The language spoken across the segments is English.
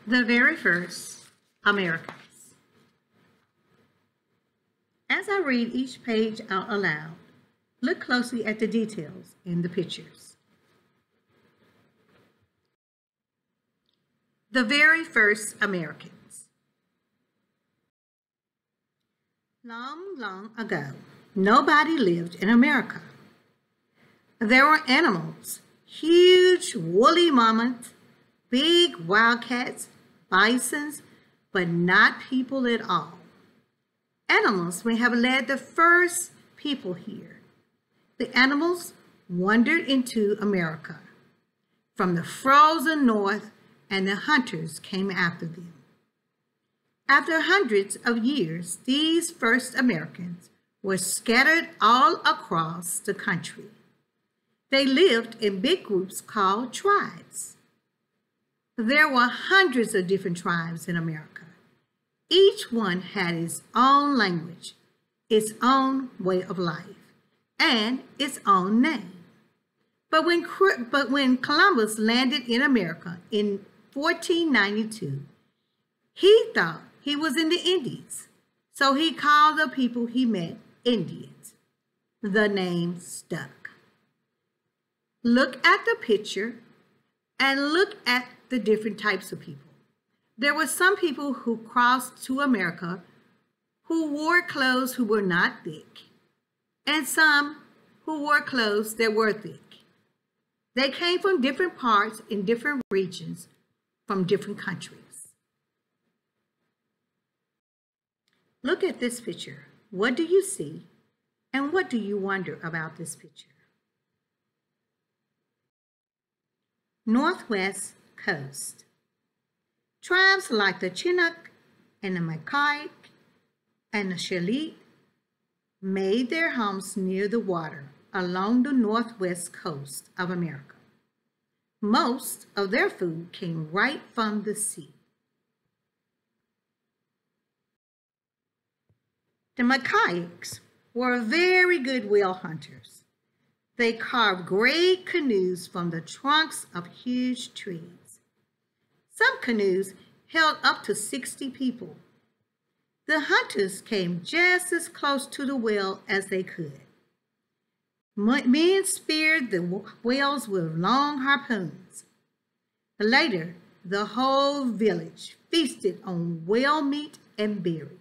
The very first Americans. As I read each page out aloud, look closely at the details in the pictures. The very first Americans. Long, long ago, nobody lived in America. There were animals, huge woolly mammoths, big wildcats, bisons, but not people at all. Animals may have led the first people here. The animals wandered into America from the frozen north, and the hunters came after them. After hundreds of years, these first Americans were scattered all across the country. They lived in big groups called tribes. There were hundreds of different tribes in America. Each one had its own language, its own way of life, and its own name. But when Columbus landed in America in 1492, he thought he was in the Indies, so he called the people he met Indians. The name stuck. Look at the picture and look at the different types of people. There were some people who crossed to America who wore clothes who were not thick, and some who wore clothes that were thick. They came from different parts in different regions from different countries. Look at this picture. What do you see, and what do you wonder about this picture? Northwest coast. Tribes like the Chinook and the Macaque and the Shalit made their homes near the water along the northwest coast of America. Most of their food came right from the sea. The Macaques were very good whale hunters. They carved great canoes from the trunks of huge trees. Some canoes held up to 60 people. The hunters came just as close to the whale as they could. Men speared the whales with long harpoons. Later, the whole village feasted on whale meat and berries.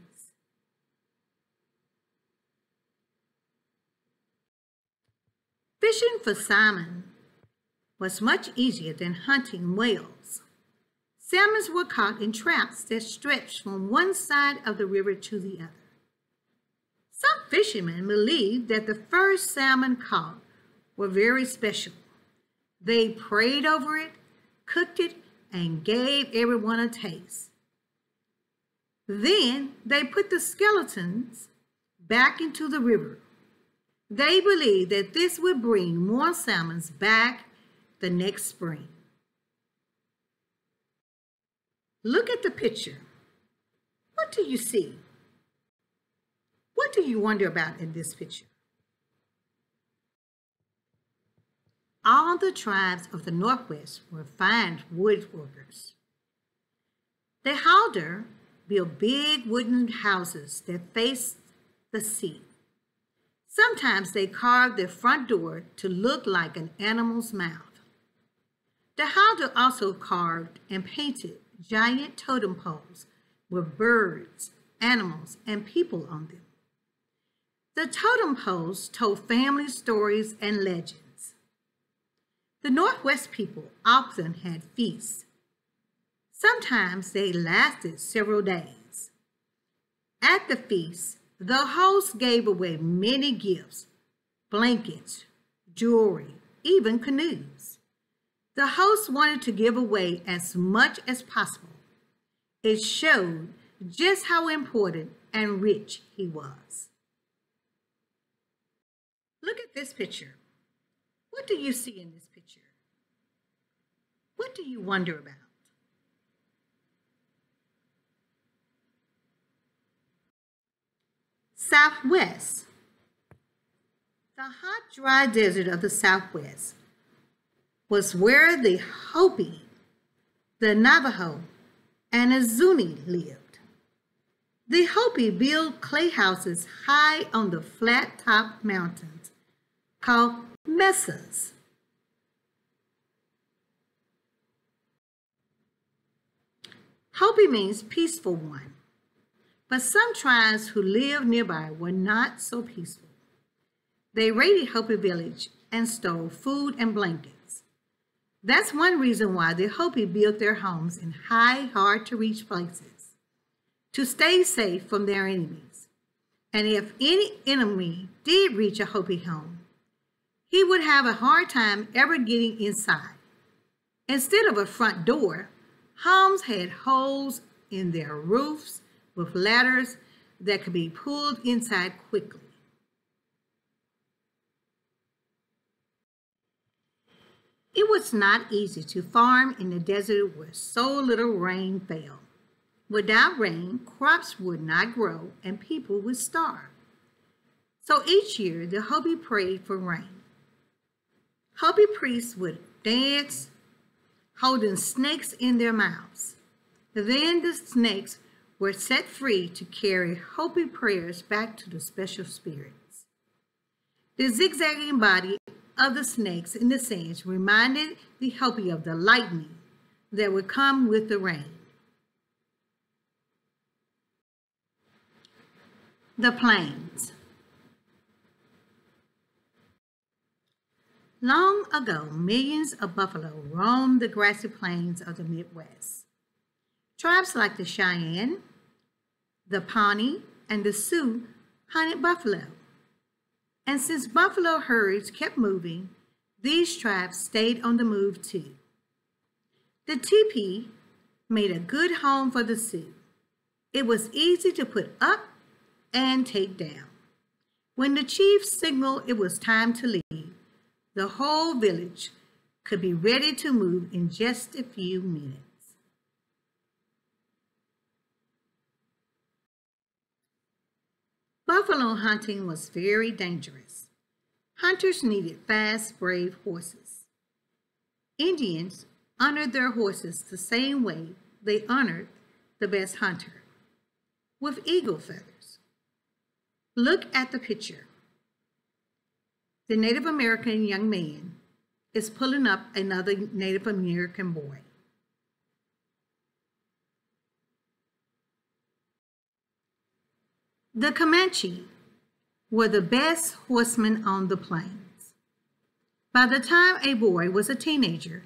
Fishing for salmon was much easier than hunting whales. Salmons were caught in traps that stretched from one side of the river to the other. Some fishermen believed that the first salmon caught were very special. They prayed over it, cooked it, and gave everyone a taste. Then they put the skeletons back into the river. They believed that this would bring more salmons back the next spring. Look at the picture. What do you see? What do you wonder about in this picture? All the tribes of the Northwest were fine woodworkers. The Halder built big wooden houses that faced the sea. Sometimes they carved their front door to look like an animal's mouth. The Halder also carved and painted giant totem poles with birds, animals, and people on them. The totem poles told family stories and legends. The Northwest people often had feasts. Sometimes they lasted several days. At the feast, the host gave away many gifts, blankets, jewelry, even canoes. The host wanted to give away as much as possible. It showed just how important and rich he was. Look at this picture. What do you see in this picture? What do you wonder about? Southwest. The hot, dry desert of the Southwest was where the Hopi, the Navajo, and a Zuni lived. The Hopi built clay houses high on the flat-topped mountains called mesas. Hopi means peaceful one, but some tribes who lived nearby were not so peaceful. They raided Hopi village and stole food and blankets. That's one reason why the Hopi built their homes in high, hard-to-reach places, to stay safe from their enemies. And if any enemy did reach a Hopi home, he would have a hard time ever getting inside. Instead of a front door, homes had holes in their roofs with ladders that could be pulled inside quickly. It was not easy to farm in the desert where so little rain fell. Without rain, crops would not grow and people would starve. So each year, the Hopi prayed for rain. Hopi priests would dance, holding snakes in their mouths. Then the snakes were set free to carry Hopi prayers back to the special spirits. The zigzagging body of the snakes in the sands reminded the Hopi of the lightning that would come with the rain. The plains. Long ago, millions of buffalo roamed the grassy plains of the Midwest. Tribes like the Cheyenne, the Pawnee, and the Sioux hunted buffalo. And since buffalo herds kept moving, these tribes stayed on the move too. The teepee made a good home for the Sioux. It was easy to put up and take down. When the chief signaled it was time to leave, the whole village could be ready to move in just a few minutes. Buffalo hunting was very dangerous. Hunters needed fast, brave horses. Indians honored their horses the same way they honored the best hunter, with eagle feathers. Look at the picture. The Native American young man is pulling up another Native American boy. The Comanche were the best horsemen on the plains. By the time a boy was a teenager,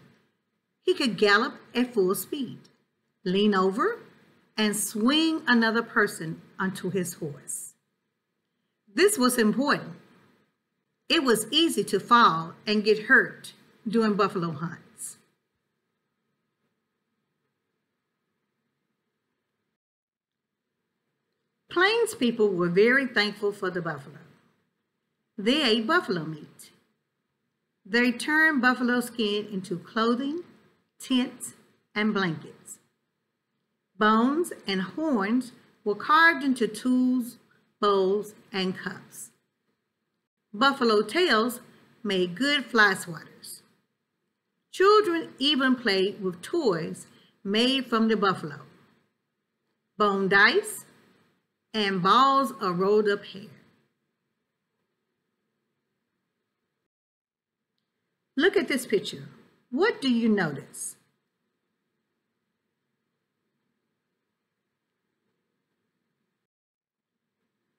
he could gallop at full speed, lean over, and swing another person onto his horse. This was important. It was easy to fall and get hurt during buffalo hunts. Plains people were very thankful for the buffalo. They ate buffalo meat. They turned buffalo skin into clothing, tents, and blankets. Bones and horns were carved into tools, bowls, and cups. Buffalo tails made good fly swatters. Children even played with toys made from the buffalo, bone dice, and balls of rolled up hair. Look at this picture. What do you notice?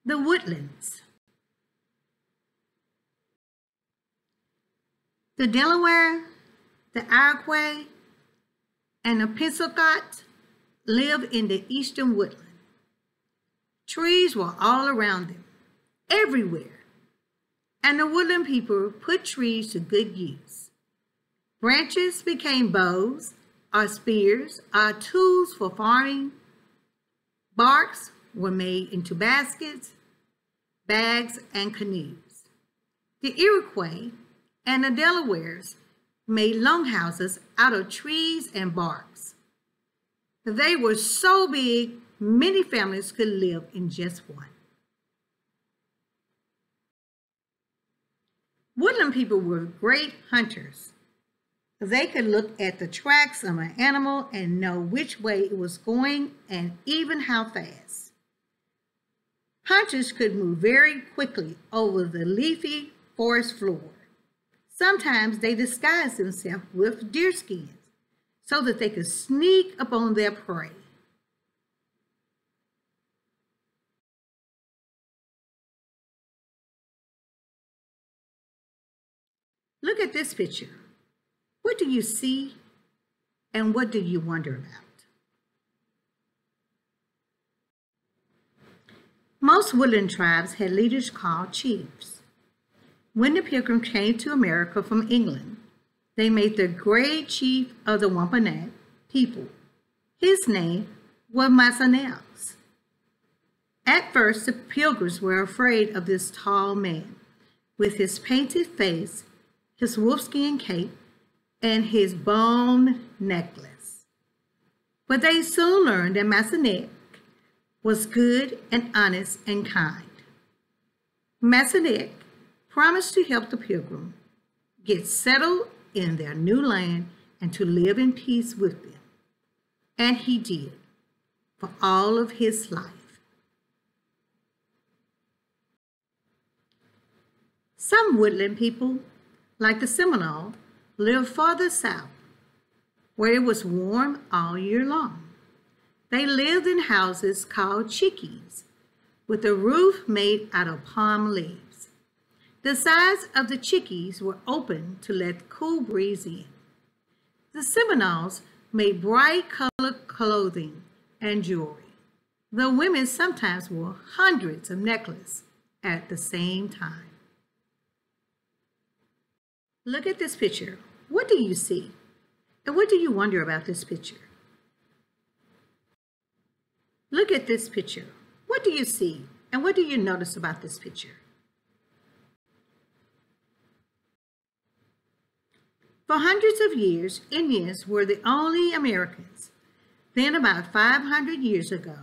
The woodlands. The Delaware, the Iroquois, and the Penobscot live in the eastern woodland. Trees were all around them, everywhere, and the woodland people put trees to good use. Branches became bows, or spears, or tools for farming. Barks were made into baskets, bags, and canoes. The Iroquois and the Delawares made longhouses out of trees and barks. They were so big, many families could live in just one. Woodland people were great hunters. They could look at the tracks of an animal and know which way it was going and even how fast. Hunters could move very quickly over the leafy forest floor. Sometimes they disguised themselves with deerskins so that they could sneak upon their prey. Look at this picture. What do you see and what do you wonder about? Most woodland tribes had leaders called chiefs. When the Pilgrims came to America from England, they made the great chief of the Wampanoag people. His name was Massanex. At first, the Pilgrims were afraid of this tall man with his painted face, his wolfskin cape, and his bone necklace. But they soon learned that Massanex was good and honest and kind. Massanex promised to help the Pilgrims get settled in their new land and to live in peace with them. And he did, for all of his life. Some woodland people, like the Seminole, lived farther south, where it was warm all year long. They lived in houses called chickees, with a roof made out of palm leaves. The sides of the chickees were open to let the cool breeze in. The Seminoles made bright colored clothing and jewelry. The women sometimes wore hundreds of necklaces at the same time. Look at this picture. What do you see? And what do you wonder about this picture? Look at this picture. What do you see? And what do you notice about this picture? For hundreds of years, Indians were the only Americans. Then about 500 years ago,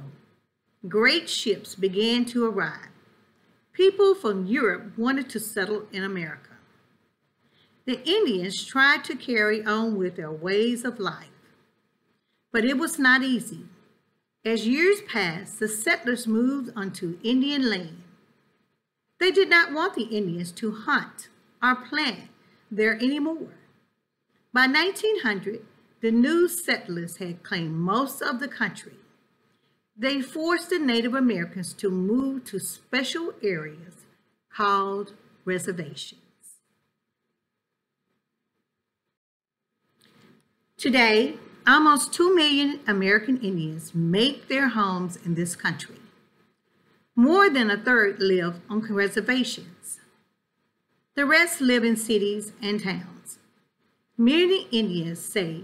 great ships began to arrive. People from Europe wanted to settle in America. The Indians tried to carry on with their ways of life, but it was not easy. As years passed, the settlers moved onto Indian land. They did not want the Indians to hunt or plant there anymore. By 1900, the new settlers had claimed most of the country. They forced the Native Americans to move to special areas called reservations. Today, almost 2 million American Indians make their homes in this country. More than a third live on reservations. The rest live in cities and towns. Many Indians say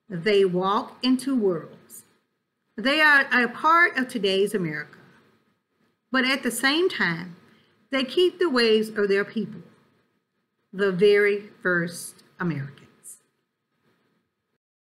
they walk into worlds. They are a part of today's America. But at the same time, they keep the ways of their people, the very first Americans.